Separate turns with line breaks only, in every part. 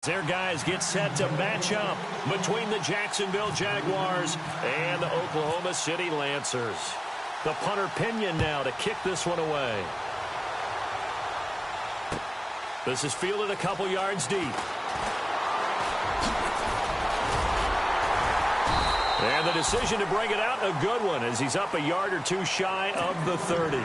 Their guys get set to match up between the Jacksonville Jaguars and the Oklahoma City Lancers. The punter Pinion now to kick this one away. This is fielded a couple yards deep. And the decision to bring it out, a good one, as he's up a yard or two shy of the 30.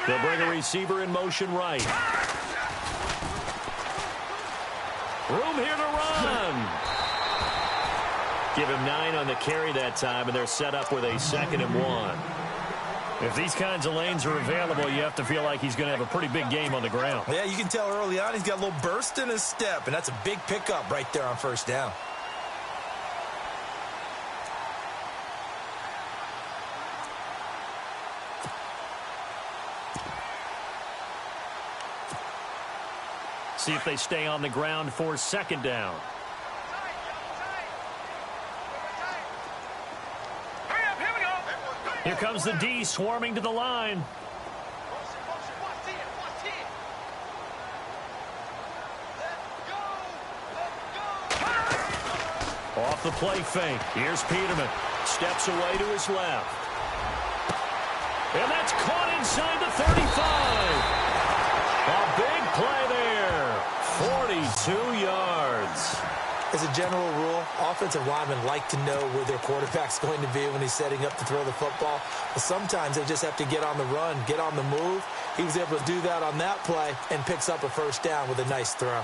They'll bring a receiver in motion right. Room here to run. Give him 9 on the carry that time, and they're set up with a 2nd and 1. If these kinds of lanes are available, you have to feel like he's going to have a pretty big game on the ground.
Yeah, you can tell early on he's got a little burst in his step, and that's a big pickup right there on first down.
See if they stay on the ground for 2nd down. Here comes the D swarming to the line. Off the play fake. Here's Peterman. Steps away to his left. And that's caught inside the 35. A big play there. 42 yards.
As a general rule, offensive linemen like to know where their quarterback's going to be when he's setting up to throw the football. But sometimes they just have to get on the run, get on the move. He was able to do that on that play and picks up a first down with a nice throw.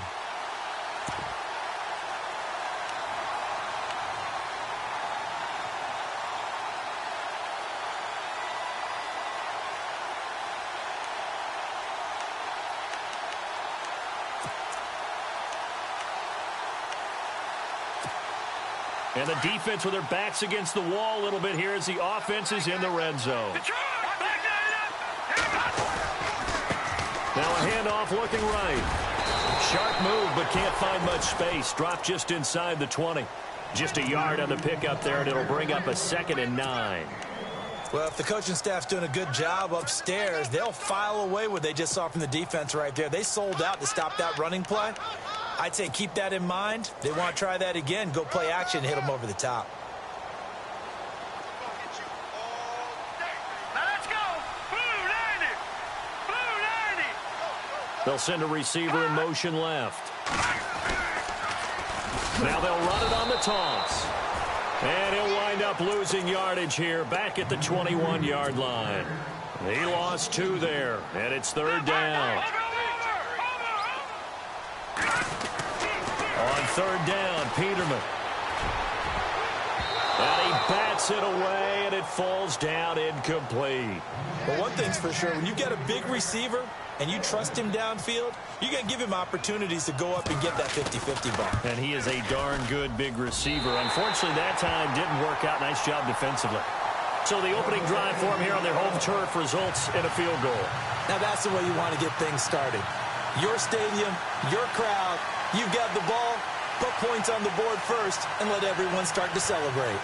And the defense with their backs against the wall a little bit here as the offense is in the red zone. Now a handoff looking right. Sharp move, but can't find much space. Dropped just inside the 20. Just a yard on the pickup there, and it'll bring up a 2nd and 9.
Well, if the coaching staff's doing a good job upstairs, they'll file away what they just saw from the defense right there. They sold out to stop that running play. I'd say keep that in mind. They want to try that again. Go play action and hit them over the top.
Now let's go. Blue 90. Blue 90.
They'll send a receiver in motion left. Now they'll run it on the toss. And he'll wind up losing yardage here back at the 21-yard line. He lost 2 there, and it's 3rd down. On 3rd down, Peterman. And he bats it away, and it falls down incomplete.
But one thing's for sure, when you get a big receiver and you trust him downfield, you're going to give him opportunities to go up and get that 50-50 ball.
And he is a darn good big receiver. Unfortunately, that time didn't work out. Nice job defensively. So the opening drive for him here on their home turf results in a field goal.
Now that's the way you want to get things started. Your stadium, your crowd, you've got the ball, put points on the board first, and let everyone start to celebrate.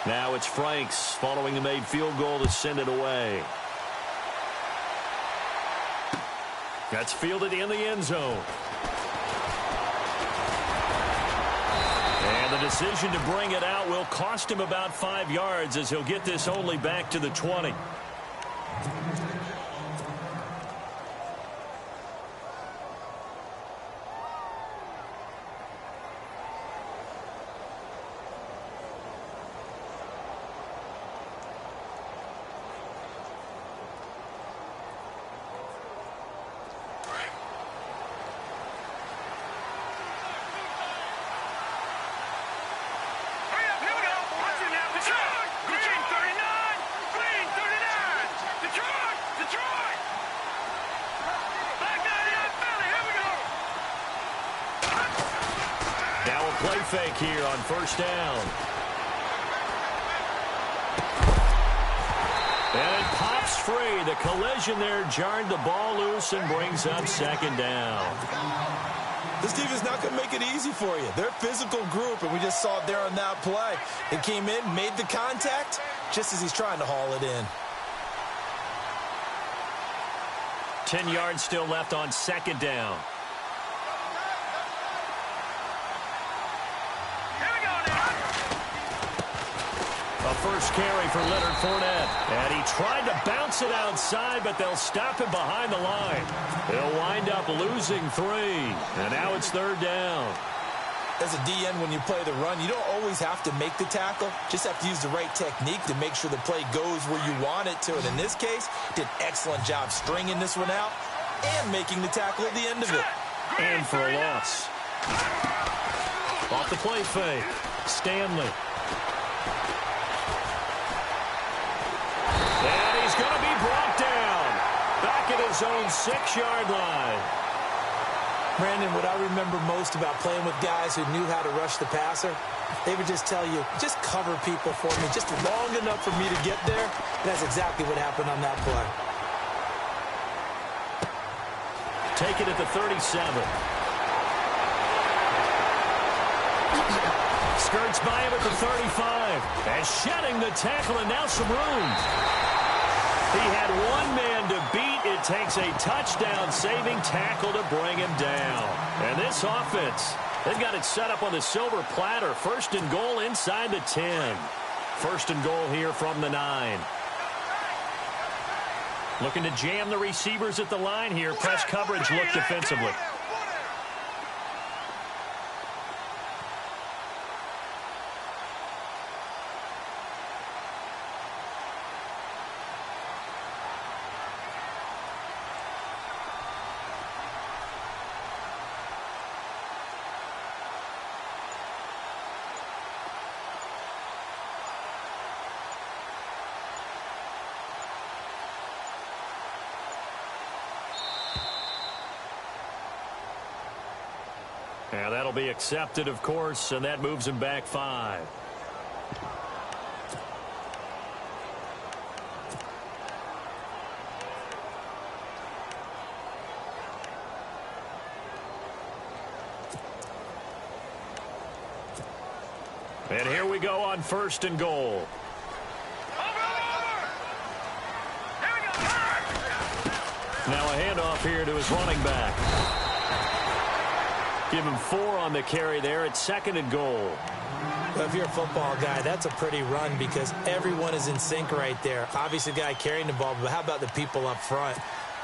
Now it's Franks following the made field goal to send it away. That's fielded in the end zone. And the decision to bring it out will cost him about 5 yards as he'll get this only back to the 20. Play fake here on 1st down. And it pops free. The collision there jarred the ball loose and brings up 2nd down.
This team is not going to make it easy for you. They're a physical group, and we just saw it there on that play. It came in, made the contact, just as he's trying to haul it in.
10 yards still left on 2nd down. A first carry for Leonard Fournette. And he tried to bounce it outside, but they'll stop him behind the line. He'll wind up losing 3. And now it's 3rd down.
As a DN, when you play the run, you don't always have to make the tackle. Just have to use the right technique to make sure the play goes where you want it to. And in this case, did an excellent job stringing this one out and making the tackle at the end of it.
And for a loss. Off the play fake. Stanley. And he's going to be brought down. Back at his own 6-yard line.
Brandon, what I remember most about playing with guys who knew how to rush the passer, they would just tell you, just cover people for me, just long enough for me to get there. And that's exactly what happened on that play.
Take it at the 37. Skirts by him at the 35. And shedding the tackle, and now some room. He had one man to beat. It takes a touchdown-saving tackle to bring him down. And this offense, they've got it set up on the silver platter. 1st and goal inside the 10. 1st and goal here from the 9. Looking to jam the receivers at the line here. Press coverage look defensively. Yeah, that'll be accepted, of course, and that moves him back 5. And here we go on 1st and goal. Now a handoff here to his running back. Give him 4 on the carry there at 2nd and goal.
Well, if you're a football guy, that's a pretty run because everyone is in sync right there. Obviously, the guy carrying the ball, but how about the people up front?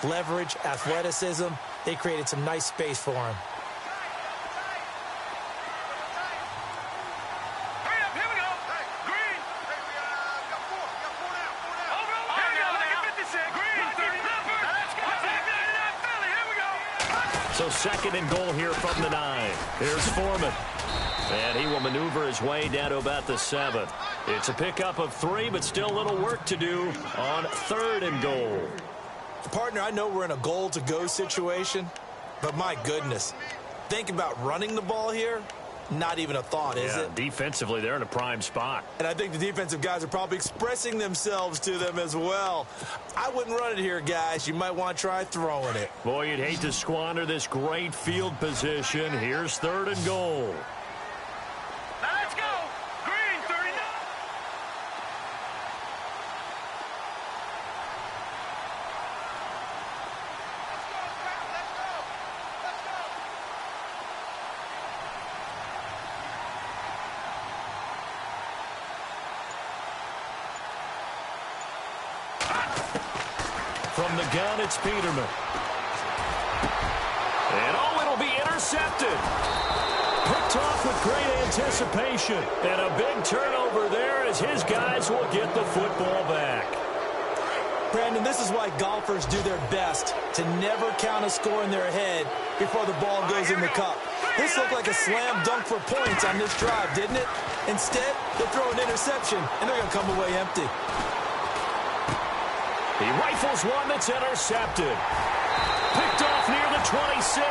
Leverage, athleticism, they created some nice space for him.
So 2nd and goal here from the 9. Here's Foreman. And he will maneuver his way down to about the 7. It's a pickup of 3, but still a little work to do on 3rd and goal.
Partner, I know we're in a goal-to-go situation, but my goodness, think about running the ball here. Not even a thought, is it?
Defensively, they're in a prime spot.
And I think the defensive guys are probably expressing themselves to them as well. I wouldn't run it here, guys. You might want to try throwing it.
Boy, you'd hate to squander this great field position. Here's 3rd and goal.
Let's go. Green, 39.
From the gun, it's Peterman. And it'll be intercepted. Picked off with great anticipation. And a big turnover there as his guys will get the football back.
Brandon, this is why golfers do their best to never count a score in their head before the ball goes in the cup. This looked like a slam dunk for points on this drive, didn't it? Instead, they throw an interception, and they're going to come away empty.
He rifles one that's intercepted. Picked off near the 26.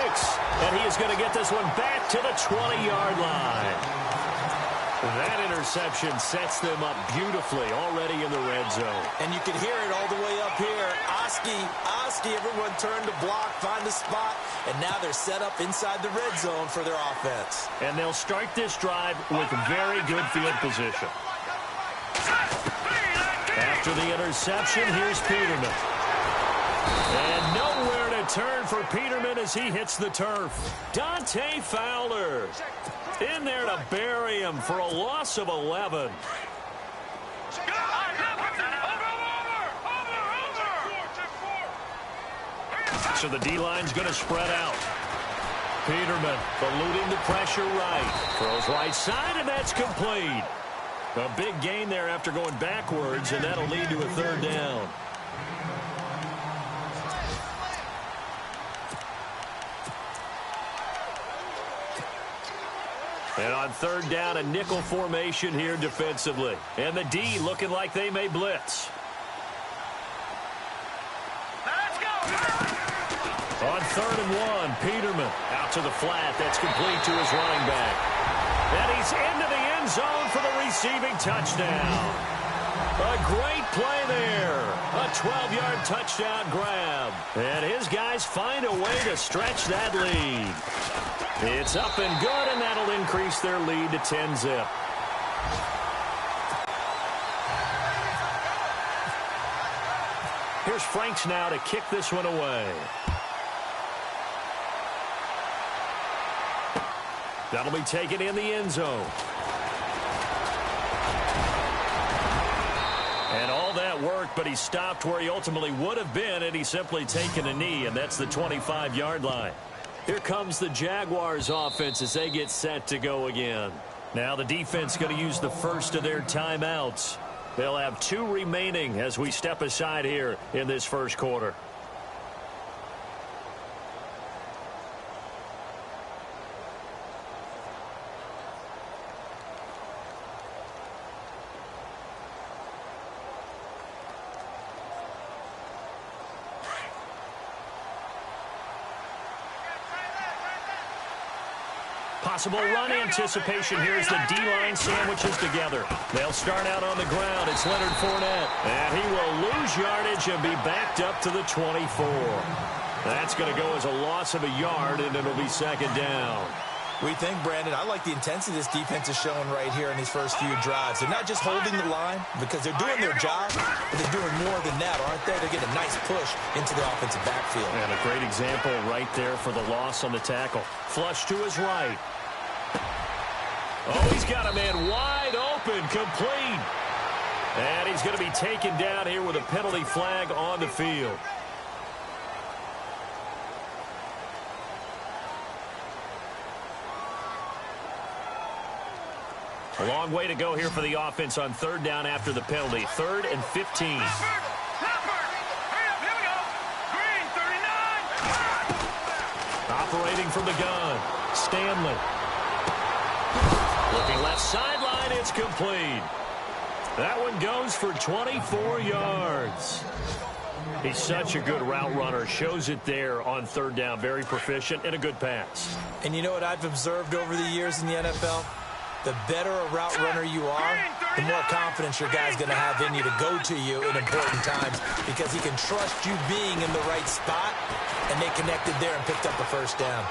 And he is going to get this one back to the 20-yard line. That interception sets them up beautifully already in the red zone.
And you can hear it all the way up here. Oski, everyone turned to block, find a spot, and now they're set up inside the red zone for their offense.
And they'll start this drive with very good field position. After the interception, here's Peterman. And nowhere to turn for Peterman as he hits the turf. Dante Fowler in there to bury him for a loss of 11. So the D-line's going to spread out. Peterman eluding the pressure right. Throws right side, and that's complete. A big gain there after going backwards, and that'll lead to a 3rd down. And on 3rd down, a nickel formation here defensively. And the D looking like they may blitz.
Let's go.
On 3rd and 1, Peterman out to the flat. That's complete to his running back. And he's into the end zone for the receiving touchdown. A great play there. A 12-yard touchdown grab. And his guys find a way to stretch that lead. It's up and good, and that'll increase their lead to 10-zip. Here's Franks now to kick this one away. That'll be taken in the end zone. And all that worked, but he stopped where he ultimately would have been had he simply taken a knee, and that's the 25-yard line. Here comes the Jaguars offense as they get set to go again. Now the defense going to use the first of their timeouts. They'll have 2 remaining as we step aside here in this first quarter. Possible run anticipation here as the D-line sandwiches together. They'll start out on the ground. It's Leonard Fournette. And he will lose yardage and be backed up to the 24. That's going to go as a loss of a yard, and it'll be 2nd down.
What do you think, Brandon? I like the intensity this defense is showing right here in these first few drives. They're not just holding the line because they're doing their job, but they're doing more than that, aren't they? They're getting a nice push into the offensive backfield.
And a great example right there for the loss on the tackle. Flush to his right. Oh, he's got a man wide open, complete. And he's going to be taken down here with a penalty flag on the field. A long way to go here for the offense on third down after the penalty. 3rd and 15. Operating from the gun. Stanley. Looking left sideline. It's complete. That one goes for 24 yards. He's such a good route runner. Shows it there on third down. Very proficient and a good pass.
And you know what I've observed over the years in the NFL? The better a route runner you are, the more confidence your guy's going to have in you to go to you in important times because he can trust you being in the right spot, and they connected there and picked up a first down.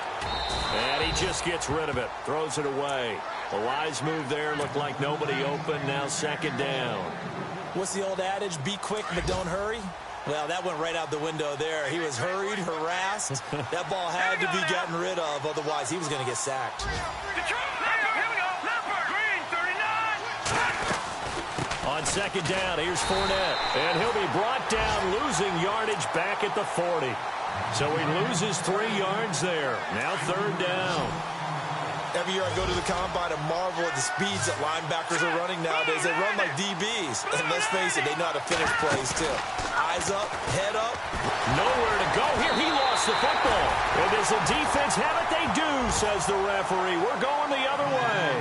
And he just gets rid of it, throws it away. A wise move there, looked like nobody open, now second down.
What's the old adage, be quick but don't hurry? Well, that went right out the window there. He was hurried, harassed. That ball had to be gotten rid of, otherwise he was going to get sacked.
On second down, here's Fournette. And he'll be brought down, losing yardage back at the 40. So he loses 3 yards there. Now third down.
Every year I go to the combine and marvel at the speeds that linebackers are running nowadays. They run like DBs. And let's face it, they know how to finish plays too. Eyes up, head up.
Nowhere to go here. He lost the football. And does the defense have it? They do, says the referee. We're going the other way.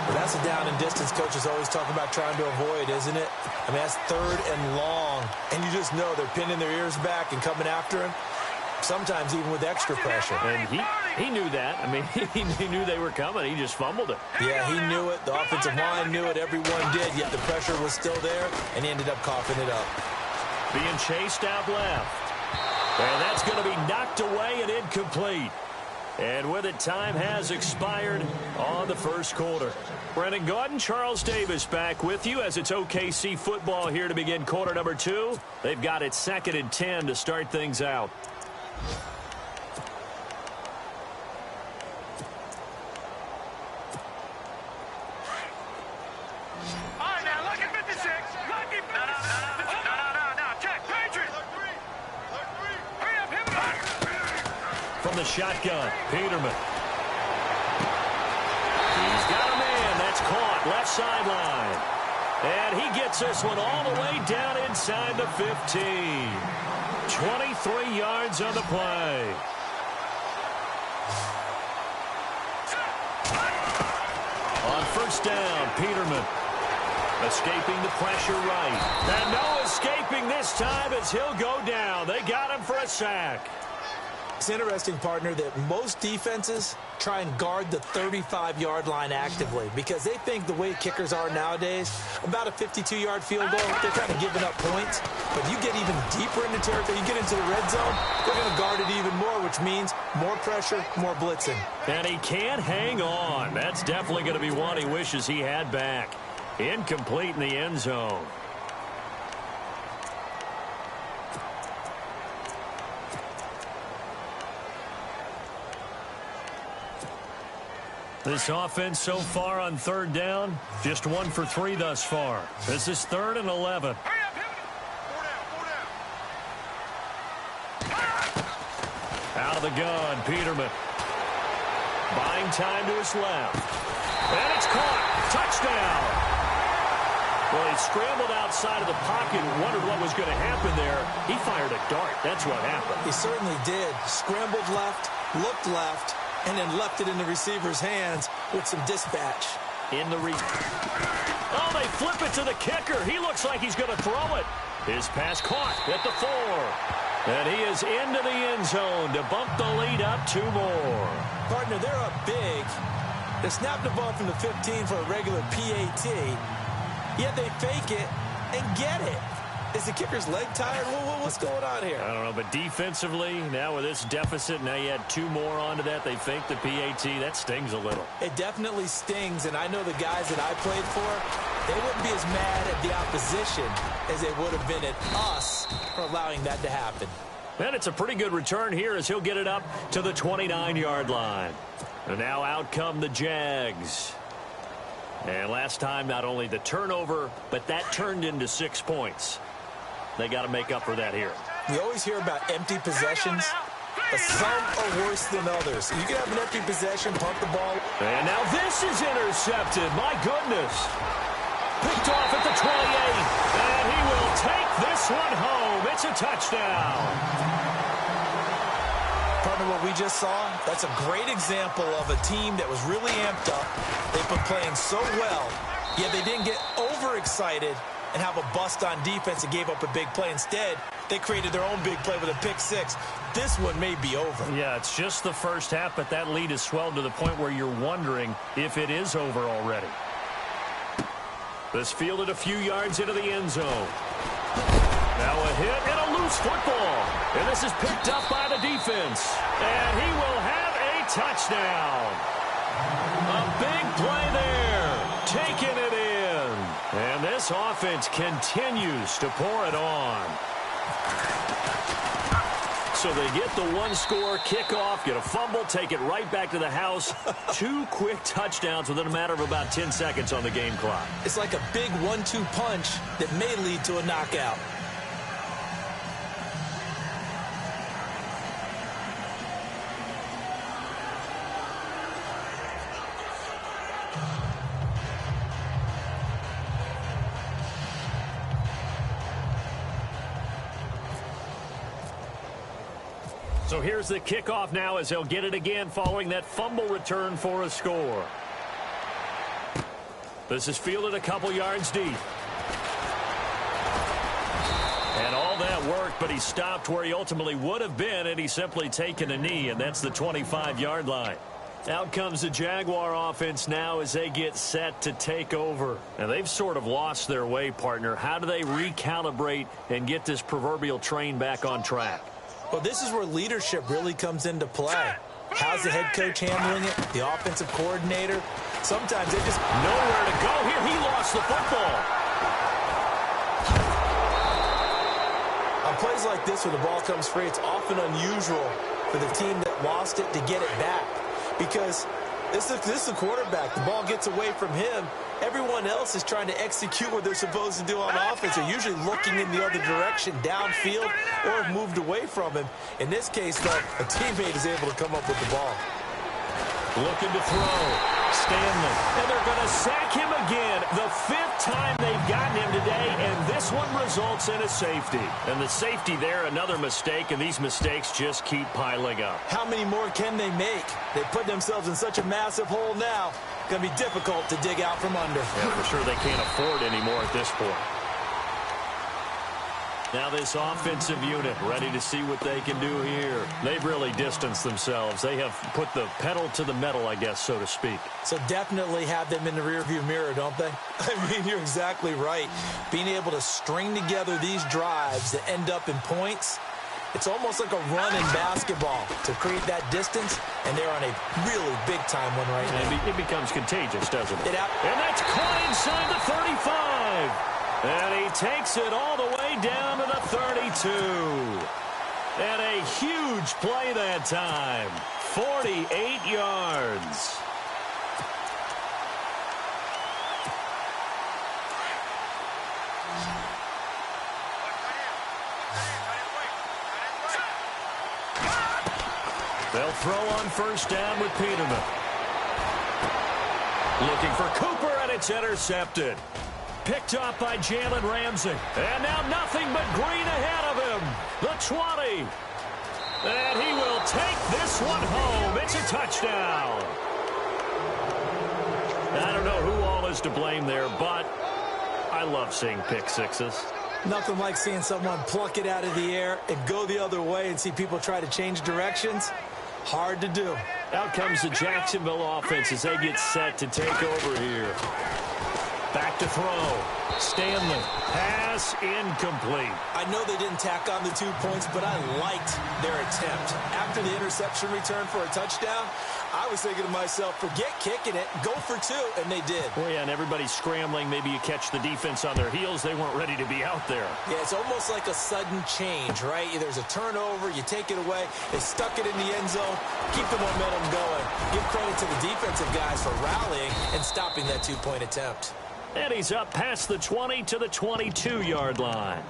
Well, that's a down and distance coaches always talk about trying to avoid, isn't it? I mean, that's 3rd and long. And you just know they're pinning their ears back and coming after him. Sometimes even with extra pressure.
And he knew that. I mean, he knew they were coming. He just fumbled it.
Yeah, he knew it. The offensive line knew it. Everyone did, yet the pressure was still there, and he ended up coughing it up.
Being chased out left. And that's going to be knocked away and incomplete. And with it, time has expired on the first quarter. Brennan Gaudin, Charles Davis back with you as it's OKC football here to begin quarter number 2. They've got it 2nd and 10 to start things out. From the shotgun, Peterman. He's got a man. That's caught. Left sideline. And he gets this one all the way down inside the 15. 23 yards on the play. On first down, Peterman. Escaping the pressure right. And no escaping this time as he'll go down. They got him for a sack.
It's interesting, partner, that most defenses try and guard the 35-yard line actively because they think the way kickers are nowadays, about a 52-yard field goal, they're kind of giving up points. But you get even deeper into territory, you get into the red zone, they're going to guard it even more, which means more pressure, more blitzing.
And he can't hang on. That's definitely going to be one he wishes he had back. Incomplete in the end zone. This offense so far on third down, just 1 for 3 thus far. This is 3rd and 11. Out of the gun, Peterman. Buying time to his left. And it's caught. Touchdown. Well, he scrambled outside of the pocket and wondered what was going to happen there. He fired a dart. That's what happened.
He certainly did. Scrambled left, looked left, and then left it in the receiver's hands with some dispatch.
Oh, they flip it to the kicker. He looks like he's going to throw it. His pass caught at the 4. And he is into the end zone to bump the lead up 2 more.
Partner, they're up big. They snapped the ball from the 15 for a regular PAT, yet they fake it and get it. Is the kicker's leg tired? What's going on here?
I don't know, but defensively, now with this deficit, now you add 2 more onto that, they think the PAT, that stings a little.
It definitely stings, and I know the guys that I played for, they wouldn't be as mad at the opposition as they would have been at us for allowing that to happen.
And it's a pretty good return here as he'll get it up to the 29-yard line. And now out come the Jags. And last time, not only the turnover, but that turned into 6 points. They got to make up for that here.
We always hear about empty possessions, but some are worse than others. You can have an empty possession, pump the ball.
And now this is intercepted. My goodness. Picked off at the 28. And he will take this one home. It's a touchdown.
Partner, what we just saw, that's a great example of a team that was really amped up. They've been playing so well, yet they didn't get overexcited and have a bust on defense and gave up a big play. Instead, they created their own big play with a pick six. This one may be over.
Yeah, it's just the first half, but that lead has swelled to the point where you're wondering if it is over already. This fielded a few yards into the end zone. Now a hit and a loose football. And this is picked up by the defense. And he will have a touchdown. A big play there. Taking it in. And this offense continues to pour it on. So they get the one-score kickoff, get a fumble, take it right back to the house. 2 quick touchdowns within a matter of about 10 seconds on the game clock.
It's like a big 1-2 punch that may lead to a knockout.
So here's the kickoff now as they'll get it again following that fumble return for a score. This is fielded a couple yards deep. And all that worked, but he stopped where he ultimately would have been, and he's simply taken a knee, and that's the 25-yard line. Out comes the Jaguar offense now as they get set to take over. And they've sort of lost their way, partner. How do they recalibrate and get this proverbial train back on track?
Well, this is where leadership really comes into play. How's the head coach handling it? The offensive coordinator? Sometimes they just
nowhere to go. Here, he lost the football.
On plays like this where the ball comes free, it's often unusual for the team that lost it to get it back. Because this is the quarterback. The ball gets away from him. Everyone else is trying to execute what they're supposed to do on offense. They're usually looking in the other direction, downfield, or have moved away from him. In this case, though, a teammate is able to come up with the ball.
Looking to throw. Stanley. And they're going to sack him again. The 5th time they've gotten him today, and this one results in a safety. And the safety there, another mistake, and these mistakes just keep piling up.
How many more can they make? They put themselves in such a massive hole now. Going to be difficult to dig out from under.
Yeah, for sure they can't afford any more at this point. Now this offensive unit ready to see what they can do here. They've really distanced themselves. They have put the pedal to the metal, I guess, so to speak.
So definitely have them in the rearview mirror, don't they? I mean, you're exactly right. Being able to string together these drives that end up in points, it's almost like a run in basketball to create that distance, and they're on a really big-time one right now.
It becomes contagious, doesn't it?
And
that's caught inside the 35. And he takes it all the way down to the 32. And a huge play that time. 48 yards. They'll throw on first down with Peterman. Looking for Cooper, and it's intercepted. Picked up by Jalen Ramsey. And now nothing but green ahead of him. The 20. And he will take this one home. It's a touchdown. I don't know who all is to blame there, but I love seeing pick sixes.
Nothing like seeing someone pluck it out of the air and go the other way and see people try to change directions. Hard to do.
Out comes the Jacksonville offense as they get set to take over here. Back to throw. Stanley has pass incomplete.
I know they didn't tack on the 2 points, but I liked their attempt. After the interception return for a touchdown, I was thinking to myself, forget kicking it, go for 2, and they did.
Well, yeah, and everybody's scrambling. Maybe you catch the defense on their heels. They weren't ready to be out there.
Yeah, it's almost like a sudden change, right? There's a turnover, you take it away, they stuck it in the end zone, keep the momentum going. Give credit to the defensive guys for rallying and stopping that 2-point attempt.
And he's up past the 20 to the 22-yard line.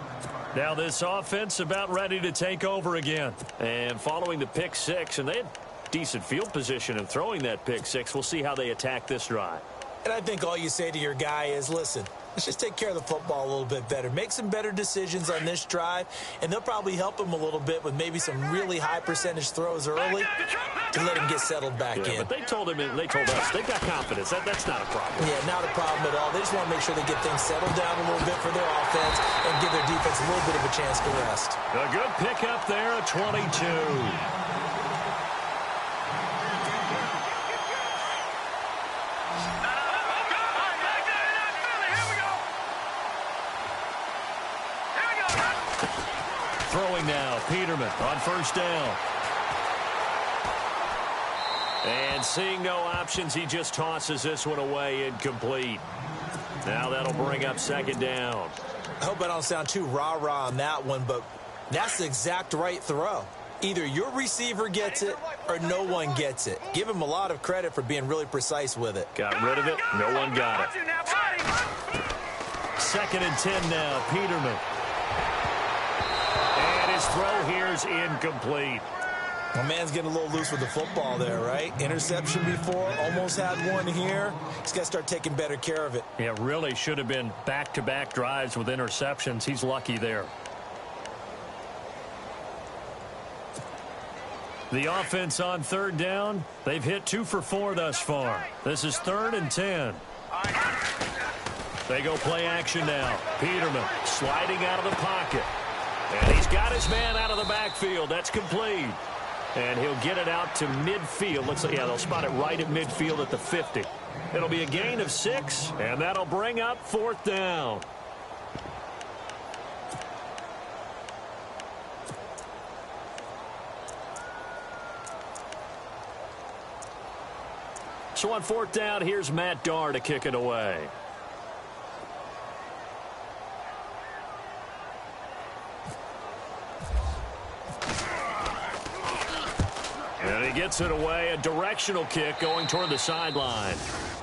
Now this offense about ready to take over again. And following the pick 6, and they had decent field position in throwing that pick 6. We'll see how they attack this drive.
And I think all you say to your guy is, listen, let's just take care of the football a little bit better. Make some better decisions on this drive, and they'll probably help him a little bit with maybe some really high percentage throws early to let him get settled back in.
But they told us they've got confidence. That's not a problem.
Yeah, not a problem at all. They just want to make sure they get things settled down a little bit for their offense and give their defense a little bit of a chance to rest.
A good pickup there at 22. Throwing now, Peterman on first down. And seeing no options, he just tosses this one away, incomplete. Now that'll bring up second down.
I hope I don't sound too rah-rah on that one, but that's the exact right throw. Either your receiver gets it or no one gets it. Give him a lot of credit for being really precise with it.
Got rid of it. No one got it. Second and 10 now, Peterman. And his throw here is incomplete.
My man's getting a little loose with the football there, right? Interception before, almost had one here. He's got to start taking better care of it.
Yeah, really should have been back-to-back drives with interceptions. He's lucky there. The offense on third down, they've hit 2 for 4 thus far. This is 3rd and 10. They go play action now. Peterman sliding out of the pocket. And he's got his man out of the backfield. That's complete. And he'll get it out to midfield. Looks like, yeah, they'll spot it right at midfield at the 50. It'll be a gain of 6, and that'll bring up 4th down. So on 4th down, here's Matt Darr to kick it away. And he gets it away, a directional kick going toward the sideline.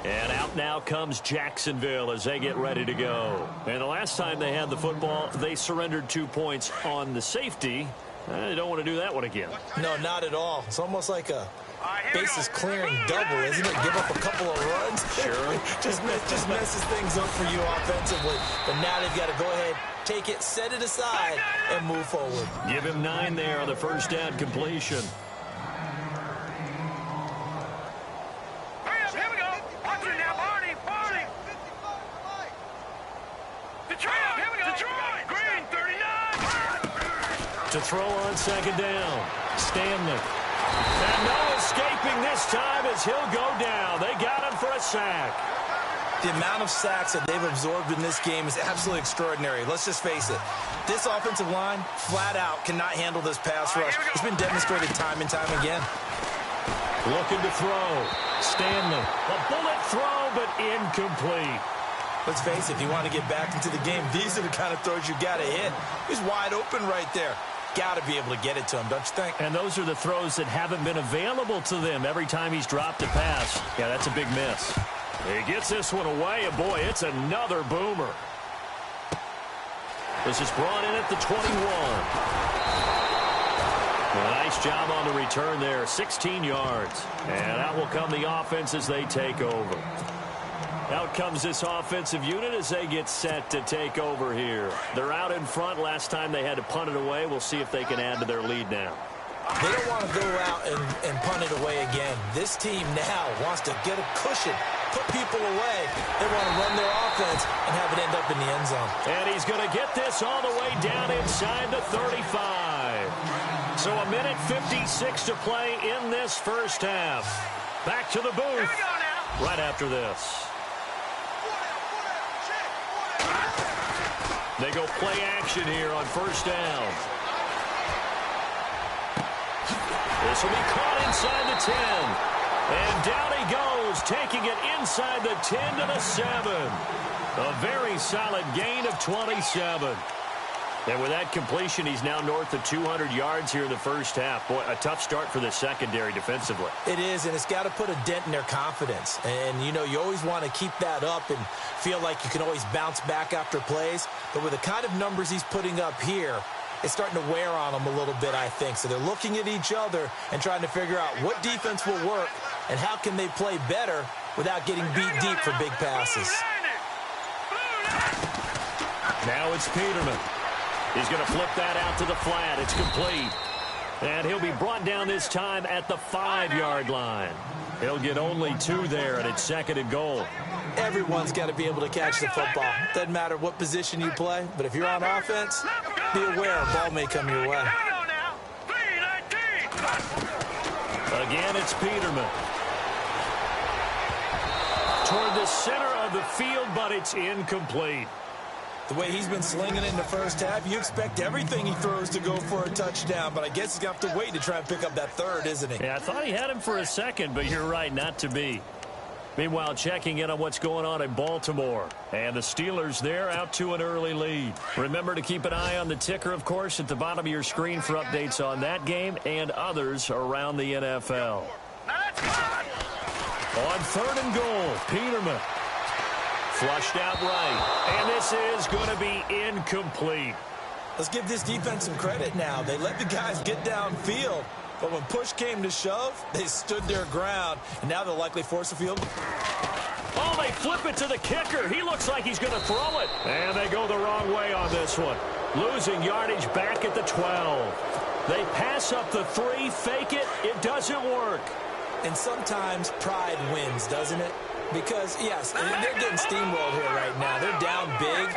And out now comes Jacksonville as they get ready to go. And the last time they had the football, they surrendered 2 points on the safety. They don't want to do that one again.
No, not at all. It's almost like a bases clearing double, isn't it? Give up a couple of runs.
Sure.
just messes things up for you offensively. But now they've got to go ahead, take it, set it aside, and move forward.
Give him 9 there on the first down completion.
Here we go. Watch it now, Barney. Detroit. Here we go. Detroit. Green, 39.
To throw on second down. Stanley. And no escaping this time as he'll go down. They got him for a sack.
The amount of sacks that they've absorbed in this game is absolutely extraordinary. Let's just face it. This offensive line, flat out, cannot handle this pass rush. It's been demonstrated time and time again.
Looking to throw. Stanley. A bullet throw, but incomplete.
Let's face it, if you want to get back into the game, these are the kind of throws you got to hit. He's wide open right there. Got to be able to get it to him, don't you think?
And those are the throws that haven't been available to them every time he's dropped a pass. Yeah, that's a big miss. He gets this one away, and boy, it's another boomer. This is brought in at the 21. A nice job on the return there, 16 yards. And out will come the offense as they take over. Out comes this offensive unit as they get set to take over here. They're out in front. Last time they had to punt it away. We'll see if they can add to their lead now.
They don't want to go out and punt it away again. This team now wants to get a cushion, put people away. They want to run their offense and have it end up in the end zone.
And he's going to get this all the way down inside the 35. So a minute 56 to play in this first half. Back to the booth right after this. They go play action here on first down. This will be caught inside the 10. And down he goes, taking it inside the 10 to the 7. A very solid gain of 27. And with that completion, he's now north of 200 yards here in the first half. Boy, a tough start for the secondary defensively.
It is, and it's got to put a dent in their confidence. And, you know, you always want to keep that up and feel like you can always bounce back after plays. But with the kind of numbers he's putting up here, it's starting to wear on them a little bit, I think. So they're looking at each other and trying to figure out what defense will work and how can they play better without getting beat deep for big passes.
Now it's Peterman. He's going to flip that out to the flat. It's complete. And he'll be brought down this time at the 5-yard line. He'll get only 2 there, and it's second and goal.
Everyone's got to be able to catch the football. Doesn't matter what position you play, but if you're on offense, be aware a ball may come your way.
Again, it's Peterman. Toward the center of the field, but it's incomplete.
The way he's been slinging it in the first half, you expect everything he throws to go for a touchdown, but I guess he's going to have to wait to try and pick up that third, isn't he?
Yeah, I thought he had him for a second, but you're right, not to be. Meanwhile, checking in on what's going on in Baltimore. And the Steelers there out to an early lead. Remember to keep an eye on the ticker, of course, at the bottom of your screen for updates on that game and others around the NFL. On third and goal, Peterman. Flushed out right. And this is going to be incomplete.
Let's give this defense some credit now. They let the guys get downfield. But when push came to shove, they stood their ground. And now they'll likely force a field.
Oh, they flip it to the kicker. He looks like he's going to throw it. And they go the wrong way on this one. Losing yardage back at the 12. They pass up the 3, fake it. It doesn't work.
And sometimes pride wins, doesn't it? Because, yes, they're getting steamrolled here right now. They're down big,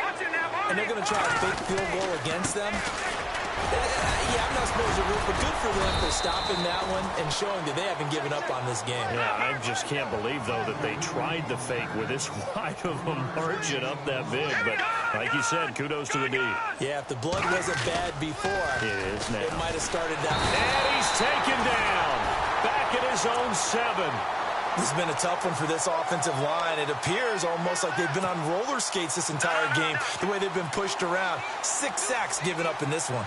and they're going to try a big field goal against them. Yeah, I'm not supposed to root, but good for them for stopping that one and showing that they haven't given up on this game.
Yeah, I just can't believe, though, that they tried the fake with this wide of a margin up that big. But like you said, kudos to the D.
Yeah, if the blood wasn't bad before,
it is now.
It might have started that.
And he's taken down. Back at his own 7.
This has been a tough one for this offensive line. It appears almost like they've been on roller skates this entire game, the way they've been pushed around. 6 sacks given up in this one.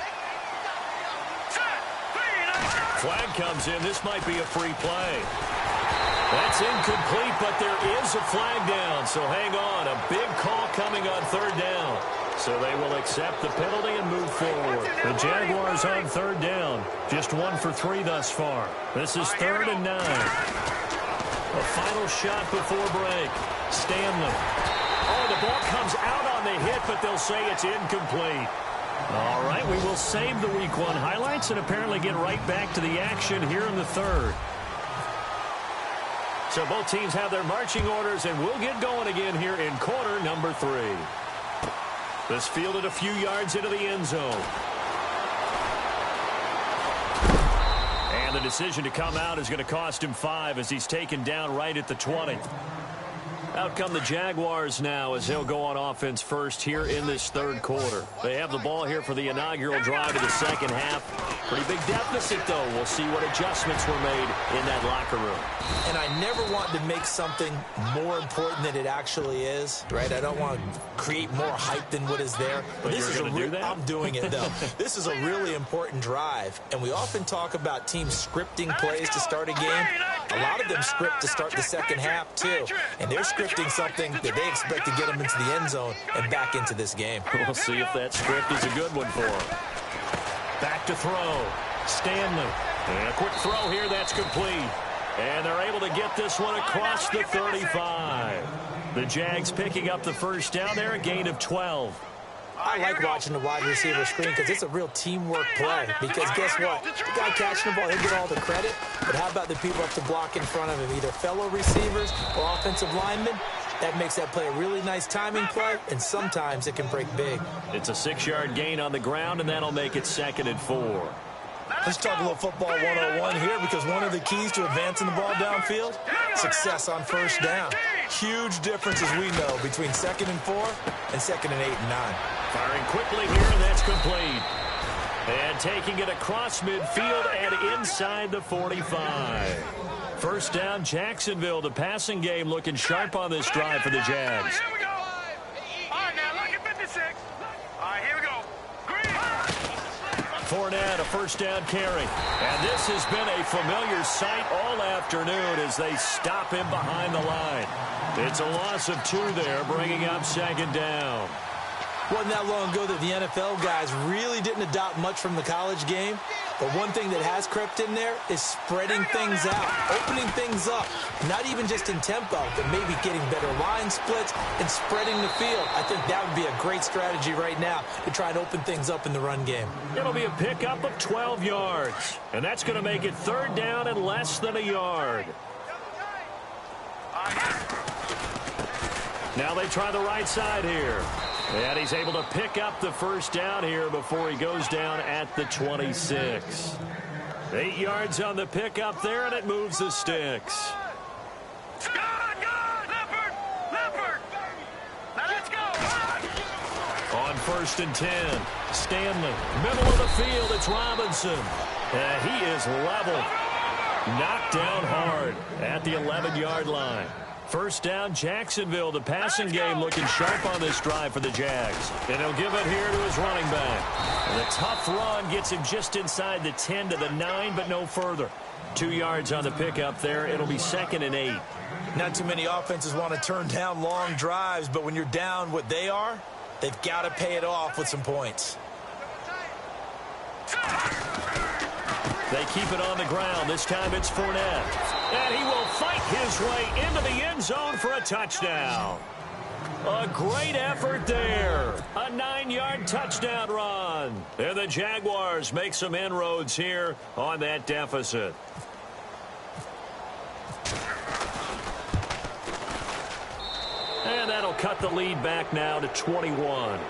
Flag comes in. This might be a free play. That's incomplete, but there is a flag down. So hang on. A big call coming on third down. So they will accept the penalty and move forward. The Jaguars on third down. Just 1 for 3 thus far. This is 3rd and 9. A final shot before break. Stanley. Oh, the ball comes out on the hit, but they'll say it's incomplete. All right, we will save the Week 1 highlights and apparently get right back to the action here in the 3rd. So both teams have their marching orders, and we'll get going again here in quarter number 3. This fielded a few yards into the end zone. And the decision to come out is going to cost him 5 as he's taken down right at the 20. Out come the Jaguars now as they'll go on offense first here in this 3rd quarter. They have the ball here for the inaugural drive of the second half. Pretty big deficit, though. We'll see what adjustments were made in that locker room.
And I never want to make something more important than it actually is, right? I don't want to create more hype than what is there.
But
this
you're
is
going to do that?
I'm doing it, though. This is a really important drive. And we often talk about teams scripting plays to start a game. A lot of them script to start the second half, too. And they're scripting something that they expect to get them into the end zone and back into this game.
We'll see if that script is a good one for them. Back to throw. Stanley. And a quick throw here. That's complete. And they're able to get this one across the 35. The Jags picking up the first down there, a gain of 12.
I like watching the wide receiver screen because it's a real teamwork play. Because guess what? The guy catching the ball, he'll get all the credit. But how about the people up to block in front of him, either fellow receivers or offensive linemen? That makes that play a really nice timing play, and sometimes it can break big.
It's a 6-yard gain on the ground, and that'll make it 2nd and 4.
Let's talk a little football 101 here, because one of the keys to advancing the ball downfield, success on first down. Huge difference, as we know, between 2nd and 4 and 2nd and 8 and 9.
Firing quickly here, and that's complete. And taking it across midfield and inside the 45. First down, Jacksonville. The passing game looking sharp on this drive for the Jags.
Here we go. All right, now, look at 56. All right, here we go. Green.
Fournette, a first down carry. And this has been a familiar sight all afternoon as they stop him behind the line. It's a loss of 2 there, bringing up second down.
Wasn't that long ago that the NFL guys really didn't adopt much from the college game. But one thing that has crept in there is spreading things out, opening things up, not even just in tempo, but maybe getting better line splits and spreading the field. I think that would be a great strategy right now to try and open things up in the run game.
It'll be a pickup of 12 yards, and that's going to make it third down and less than a yard. Now they try the right side here. And he's able to pick up the first down here before he goes down at the 26. 8 yards on the pickup there, and it moves the sticks.
Good. Leopard. Now let's go.
On first and 10, Stanley. Middle of the field, it's Robinson. He is leveled. Knocked down hard at the 11-yard line. First down, Jacksonville. The passing game looking sharp on this drive for the Jags. And he'll give it here to his running back. And the tough run gets him just inside the 10 to the 9, but no further. 2 yards on the pickup there. It'll be second and 8.
Not too many offenses want to turn down long drives, but when you're down what they are, they've got to pay it off with some points.
They keep it on the ground. This time it's Fournette. And he will fight his way into the end zone for a touchdown. A great effort there. A 9-yard touchdown run. And the Jaguars make some inroads here on that deficit. And that'll cut the lead back now to 21.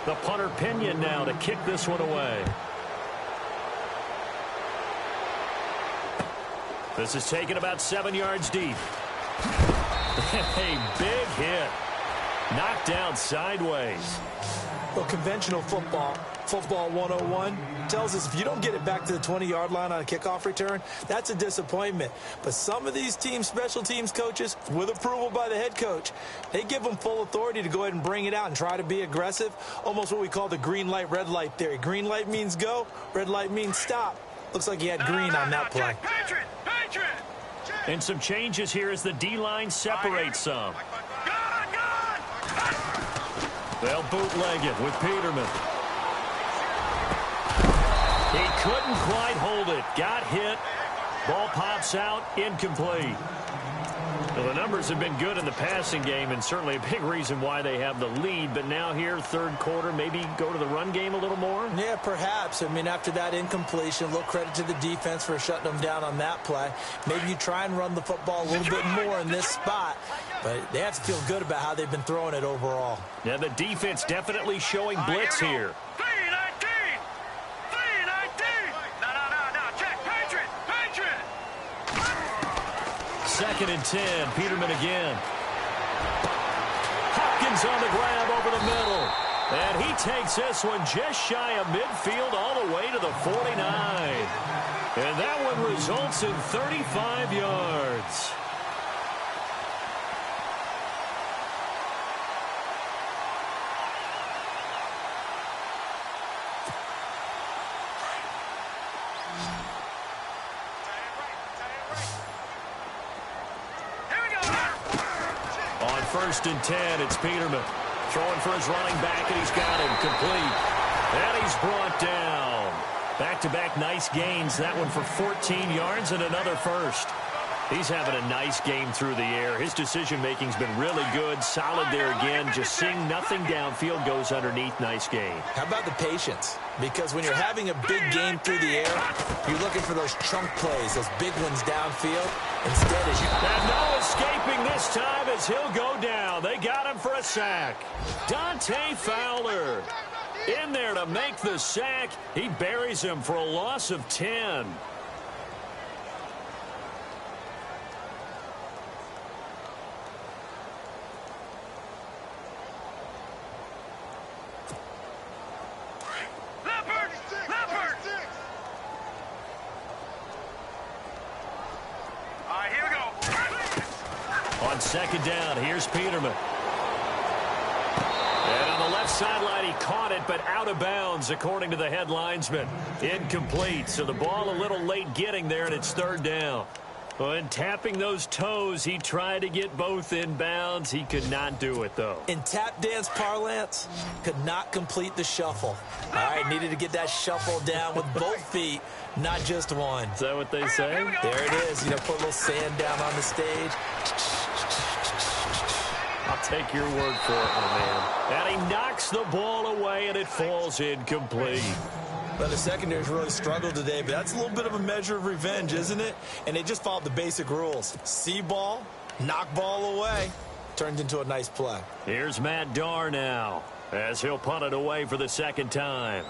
The punter Pinion now to kick this one away. This is taken about 7 yards deep. A big hit. Knocked down sideways.
Well, conventional football 101, tells us if you don't get it back to the 20-yard line on a kickoff return, that's a disappointment. But some of these special teams coaches, with approval by the head coach, they give them full authority to go ahead and bring it out and try to be aggressive, almost what we call the green light, red light theory. Green light means go, red light means stop. Looks like he had green on that play.
And some changes here as the D-line separates some. They'll bootleg it with Peterman. He couldn't quite hold it. Got hit. Ball pops out. Incomplete. Well, the numbers have been good in the passing game, and certainly a big reason why they have the lead. But now here, third quarter, maybe go to the run game a little more?
Yeah, perhaps. I mean, after that incompletion, a little credit to the defense for shutting them down on that play. Maybe you try and run the football a little bit more in this spot. But they have to feel good about how they've been throwing it overall.
Yeah, the defense definitely showing blitz here. Second and 10. Peterman again. Hopkins on the grab over the middle. And he takes this one just shy of midfield all the way to the 49. And that one results in 35 yards. First and 10, it's Peterman. Throwing for his running back, and he's got him complete. And he's brought down. Back-to-back nice gains. That one for 14 yards and another first. He's having a nice game through the air. His decision-making's been really good. Solid there again. Just seeing nothing downfield goes underneath. Nice game.
How about the patience? Because when you're having a big game through the air, you're looking for those chunk plays, those big ones downfield. Instead, as you...
And no escaping this time as he'll go down. They got him for a sack. Dante Fowler in there to make the sack. He buries him for a loss of 10. On second down, here's Peterman. And on the left sideline, he caught it, but out of bounds, according to the head linesman. Incomplete, so the ball a little late getting there, and it's third down. When tapping those toes, he tried to get both in bounds. He could not do it, though.
In tap dance parlance, could not complete the shuffle. All right, needed to get that shuffle down with both feet, not just one.
Is that what they say?
There it is. You know, put a little sand down on the stage.
I'll take your word for it, my man. And he knocks the ball away, and it falls incomplete.
Well, the secondary's really struggled today, but that's a little bit of a measure of revenge, isn't it? And they just followed the basic rules. See ball, knock ball away. Turned into a nice play.
Here's Matt Darr now, as he'll punt it away for the second time.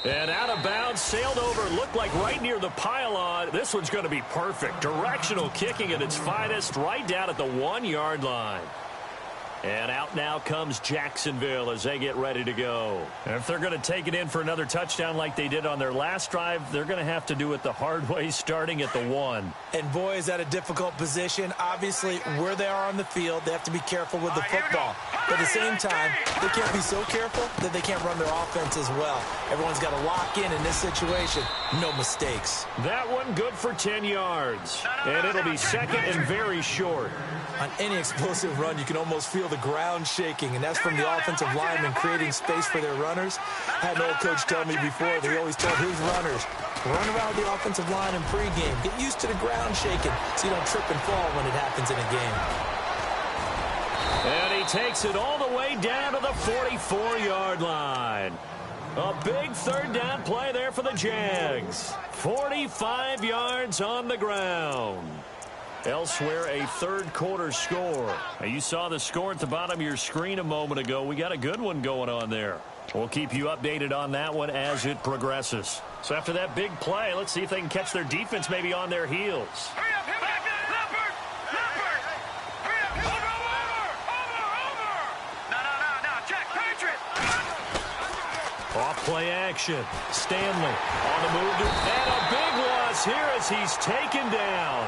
And out of bounds, sailed over, looked like right near the pylon. This one's going to be perfect. Directional kicking at its finest, right down at the 1-yard line. And out now comes Jacksonville as they get ready to go. And if they're going to take it in for another touchdown like they did on their last drive, they're going to have to do it the hard way, starting at the 1.
And boy, is that a difficult position. Obviously, where they are on the field, they have to be careful with the football. But at the same time, they can't be so careful that they can't run their offense as well. Everyone's got to lock in this situation. No mistakes.
That one good for 10 yards. And it'll be second and very short.
On any explosive run, you can almost feel the ground shaking, and that's from the offensive linemen creating space for their runners. I had an old coach tell me before, they always told his runners, run around the offensive line in pregame. Get used to the ground shaking so you don't trip and fall when it happens in a game.
And he takes it all the way down to the 44-yard line. A big third down play there for the Jags. 45 yards on the ground. Elsewhere, a third quarter score. Now, you saw the score at the bottom of your screen a moment ago. We got a good one going on there. We'll keep you updated on that one as it progresses. So after that big play, let's see if they can catch their defense maybe on their heels.
Hurry up, Leopard! Hurry up, over! No, Jack, Patriot!
Off play action. Stanley on the move. And a big loss here as he's taken down.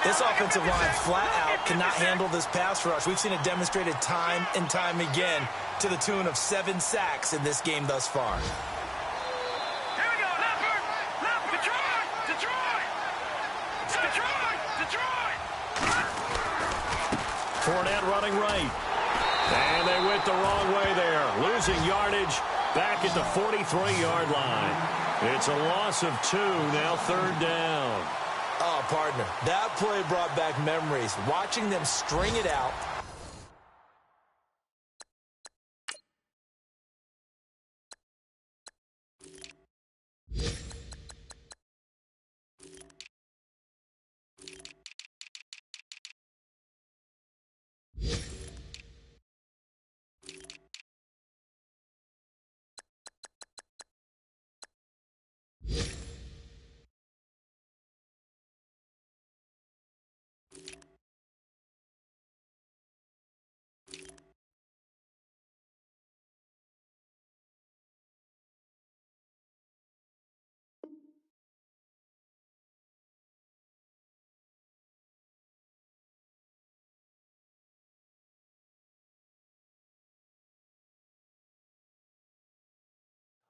This offensive line flat out cannot handle this pass rush. We've seen it demonstrated time and time again to the tune of 7 sacks in this game thus far.
Here we go, Leopard! Detroit!
Fournette running right. And they went the wrong way there. Losing yardage back at the 43-yard line. It's a loss of 2, now third down.
Oh, partner, that play brought back memories. Watching them string it out.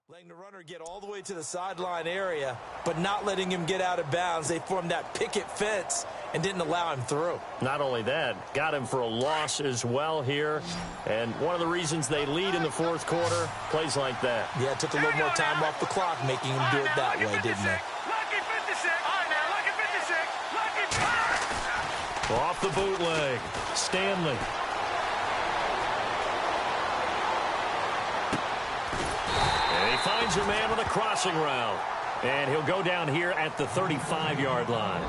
Letting the runner get all the way to the sideline area, but not letting him get out of bounds. They formed that picket fence and didn't allow him through.
Not only that, got him for a loss as well here. And one of the reasons they lead in the fourth quarter, plays like that.
Yeah, it took a little more time off the clock, making him do it that way, didn't it?
Lucky 56! All right, now, lucky 56! Lucky...
Off the bootleg, Stanley. He finds a man on the crossing route. And he'll go down here at the 35-yard line.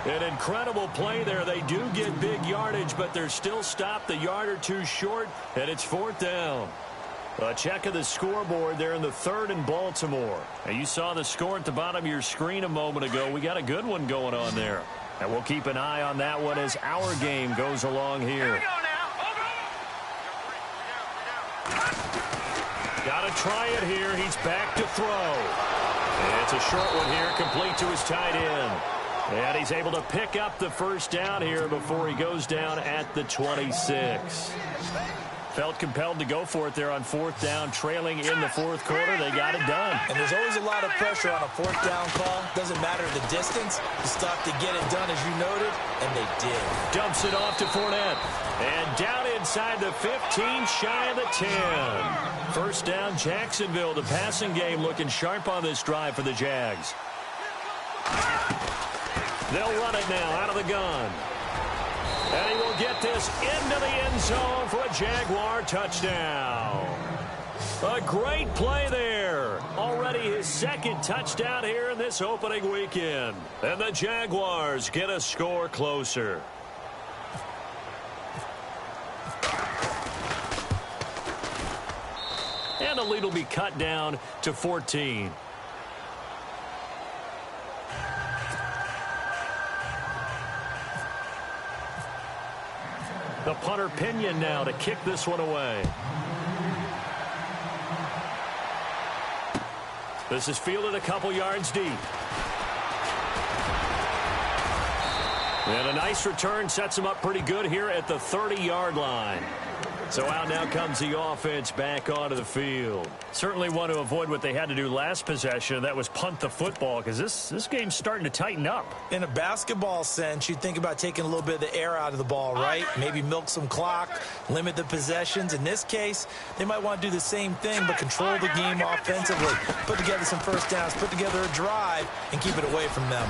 An incredible play there. They do get big yardage, but they're still stopped a yard or two short, and it's fourth down. A check of the scoreboard there in the third in Baltimore. And you saw the score at the bottom of your screen a moment ago. We got a good one going on there. And we'll keep an eye on that one as our game goes along here.
Here we go now.
Got to try it here. He's back to throw. And it's a short one here, complete to his tight end. And he's able to pick up the first down here before he goes down at the 26. Felt compelled to go for it there on fourth down, trailing in the fourth quarter. They got it done.
And there's always a lot of pressure on a fourth down call. Doesn't matter the distance. You still have to get it done, as you noted, and they did.
Dumps it off to Fournette. And down inside the 15, shy of the 10. First down, Jacksonville. The passing game looking sharp on this drive for the Jags. They'll run it now out of the gun. And he will get this into the end zone for a Jaguar touchdown. A great play there. Already his second touchdown here in this opening weekend. And the Jaguars get a score closer. And the lead will be cut down to 14. The punter Pinion now to kick this one away. This is fielded a couple yards deep. And a nice return sets him up pretty good here at the 30-yard line. So out now comes the offense back onto the field. Certainly want to avoid what they had to do last possession. That was punt the football, because this game's starting to tighten up.
In a basketball sense, you think about taking a little bit of the air out of the ball, right? Maybe milk some clock, limit the possessions. In this case, they might want to do the same thing, but control the game offensively. Put together some first downs, put together a drive, and keep it away from them.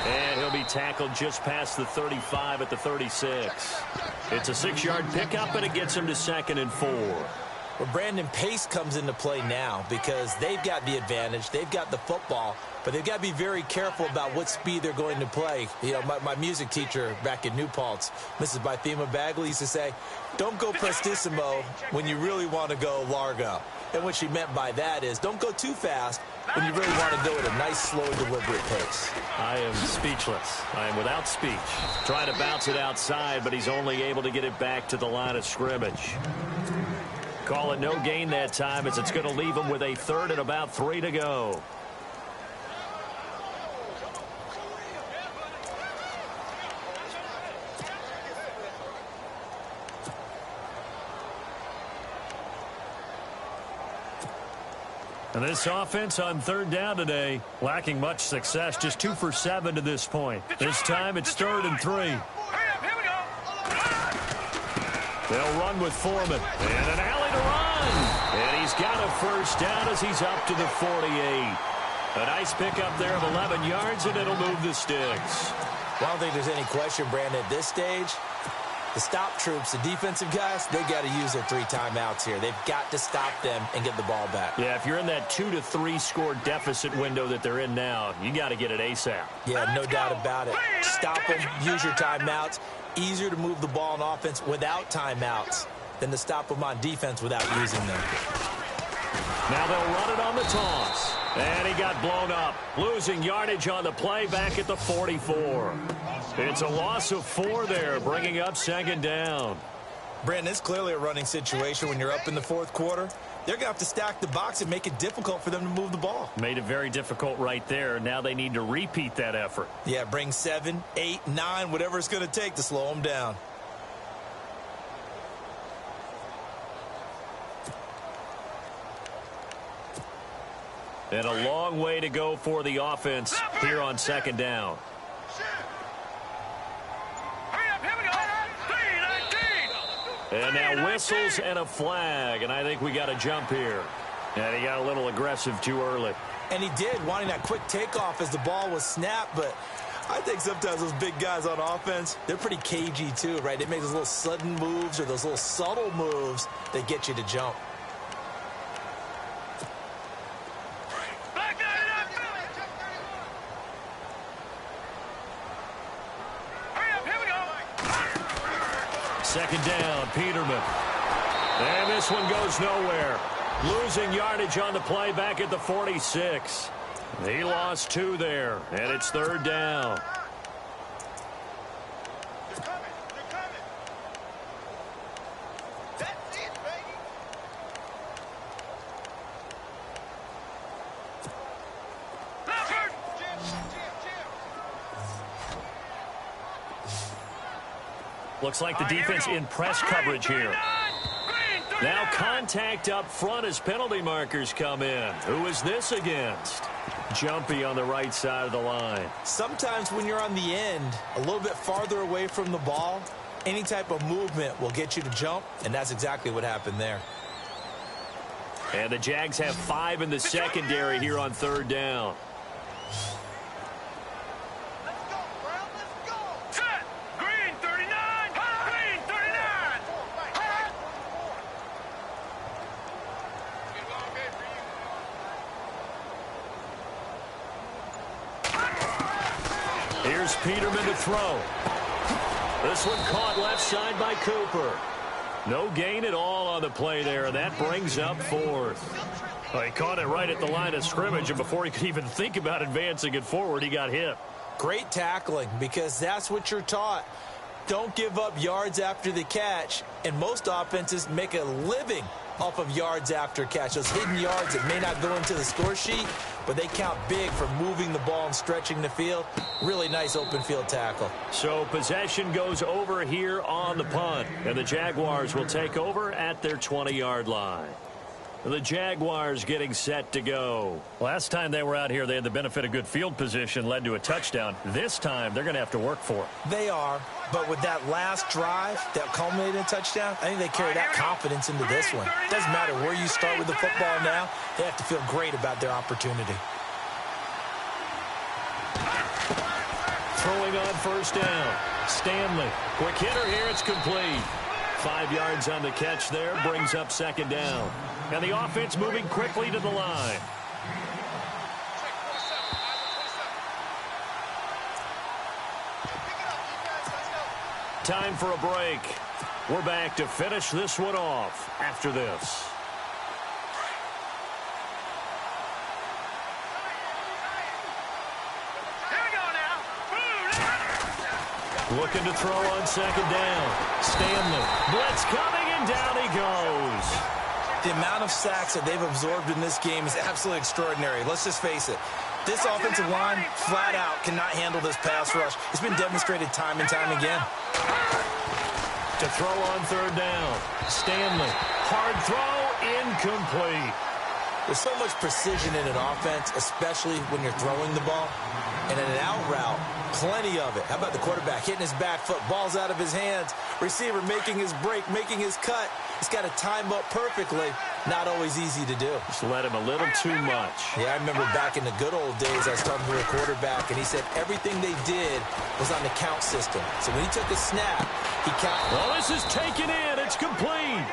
And he'll be tackled just past the 35 at the 36. It's a 6-yard pickup, and it gets him to 2nd and 4.
Well, Brandon, pace comes into play now because they've got the advantage. They've got the football, but they've got to be very careful about what speed they're going to play. You know, my music teacher back in New Paltz, Mrs. Bythema Bagley, used to say, don't go prestissimo when you really want to go largo. And what she meant by that is don't go too fast when you really want to go at a nice, slow, deliberate pace.
I am speechless. I am without speech. Trying to bounce it outside, but he's only able to get it back to the line of scrimmage. Call it no gain that time, as it's going to leave him with a 3rd and about 3 to go. And this offense on 3rd down today, lacking much success, just 2 for 7 to this point. This time it's 3rd and 3.
Here we go.
They'll run with Foreman. And an alley to run. And he's got a first down as he's up to the 48. A nice pickup there of 11 yards, and it'll move the sticks.
Well, I don't think there's any question, Brandon, at this stage. The stop troops, the defensive guys, they got to use their 3 timeouts here. They've got to stop them and get the ball back.
Yeah, if you're in that 2 to 3 score deficit window that they're in now, you got to get it ASAP.
Yeah, no doubt about it. Stop them, use your timeouts. Easier to move the ball on offense without timeouts than to stop them on defense without using them.
Now they'll run it on the toss. And he got blown up. Losing yardage on the play back at the 44. It's a loss of 4 there, bringing up 2nd down.
Brandon, it's clearly a running situation when you're up in the 4th quarter. They're going to have to stack the box and make it difficult for them to move the ball.
Made it very difficult right there. Now they need to repeat that effort.
Yeah, bring 7, 8, 9, whatever it's going to take to slow them down.
And a long way to go for the offense here on 2nd down. And now whistles and a flag, and I think we got a jump here. And he got a little aggressive too early.
And he did, wanting that quick takeoff as the ball was snapped, but I think sometimes those big guys on offense, they're pretty cagey too, right? They make those little sudden moves or those little subtle moves that get you to jump.
Second down, Peterman. And this one goes nowhere. Losing yardage on the play back at the 46. He lost 2 there, and it's 3rd down. Looks like the defense in press coverage here. Now contact up front as penalty markers come in. Who is this against? Jumpy on the right side of the line.
Sometimes when you're on the end, a little bit farther away from the ball, any type of movement will get you to jump, and that's exactly what happened there.
And the Jags have 5 in the secondary here on 3rd down.
Set. Green 39. Green 39.
Here's Peterman to throw. This one caught left side by Cooper. No gain at all on the play there, and that brings up 4th. Well, he caught it right at the line of scrimmage, and before he could even think about advancing it forward, he got hit.
Great tackling, because that's what you're taught. Don't give up yards after the catch, and most offenses make a living off of yards after catch. Those hidden yards that may not go into the score sheet, but they count big for moving the ball and stretching the field. Really nice open field tackle.
So possession goes over here on the punt, and the Jaguars will take over at their 20-yard line. The Jaguars getting set to go. Last time they were out here, they had the benefit of good field position, led to a touchdown. This time, they're going to have to work for it.
They are, but with that last drive that culminated in a touchdown, I think they carry that confidence into this one. It doesn't matter where you start with the football now. They have to feel great about their opportunity.
Throwing on 1st down. Stanley. Quick hitter here. It's complete. 5 yards on the catch there. Brings up 2nd down. And the offense moving quickly to the line. Time for a break. We're back to finish this one off after this. Looking to throw on 2nd down. Stanley. Blitz coming, and down he goes.
The amount of sacks that they've absorbed in this game is absolutely extraordinary. Let's just face it. This offensive line, flat out, cannot handle this pass rush. It's been demonstrated time and time again.
To throw on 3rd down. Stanley. Hard throw, incomplete.
There's so much precision in an offense, especially when you're throwing the ball. And in an out route, plenty of it. How about the quarterback hitting his back foot, ball's out of his hands, receiver making his break, making his cut. He's got to time up perfectly. Not always easy to do.
Just let him a little too much.
Yeah, I remember back in the good old days, I was talking to a quarterback, and he said everything they did was on the count system. So when he took a snap, he counted.
Well, this is taken in. It's complete.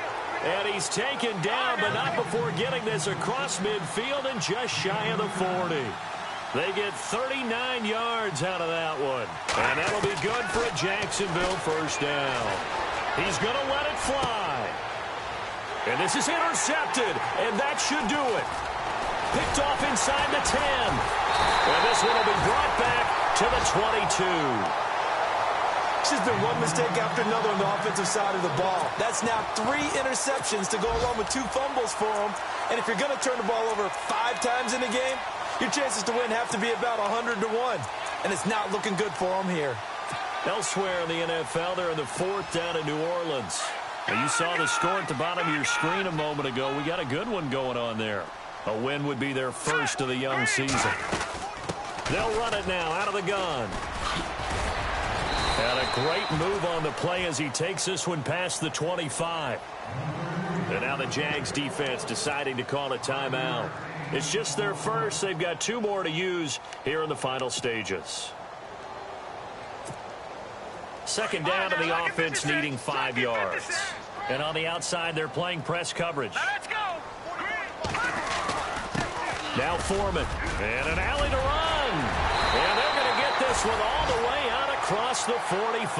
And he's taken down, but not before getting this across midfield and just shy of the 40. They get 39 yards out of that one. And that'll be good for a Jacksonville 1st down. He's going to let it fly. And this is intercepted, and that should do it. Picked off inside the 10. And this one will be brought back to the 22.
It's just been one mistake after another on the offensive side of the ball. That's now 3 interceptions to go along with 2 fumbles for them. And if you're going to turn the ball over 5 times in a game, your chances to win have to be about 100 to 1. And it's not looking good for them here.
Elsewhere in the NFL, they're in the 4th down in New Orleans. And you saw the score at the bottom of your screen a moment ago. We got a good one going on there. A win would be their first of the young season. They'll run it now out of the gun. And a great move on the play as he takes this one past the 25. And now the Jags defense deciding to call a timeout. It's just their first. They've got 2 more to use here in the final stages. 2nd down to the offense needing 5 yards. And on the outside, they're playing press coverage.
Let's go.
Now Foreman. And an alley to run. And they're going to get this one all the way out across the 45.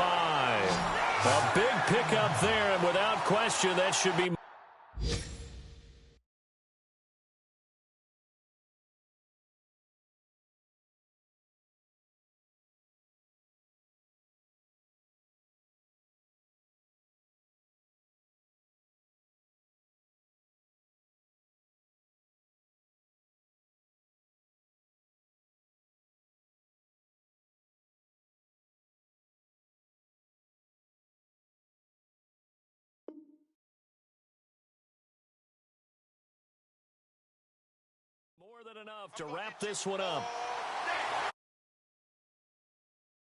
A big pickup there, and without question, that should be than enough to wrap this one up.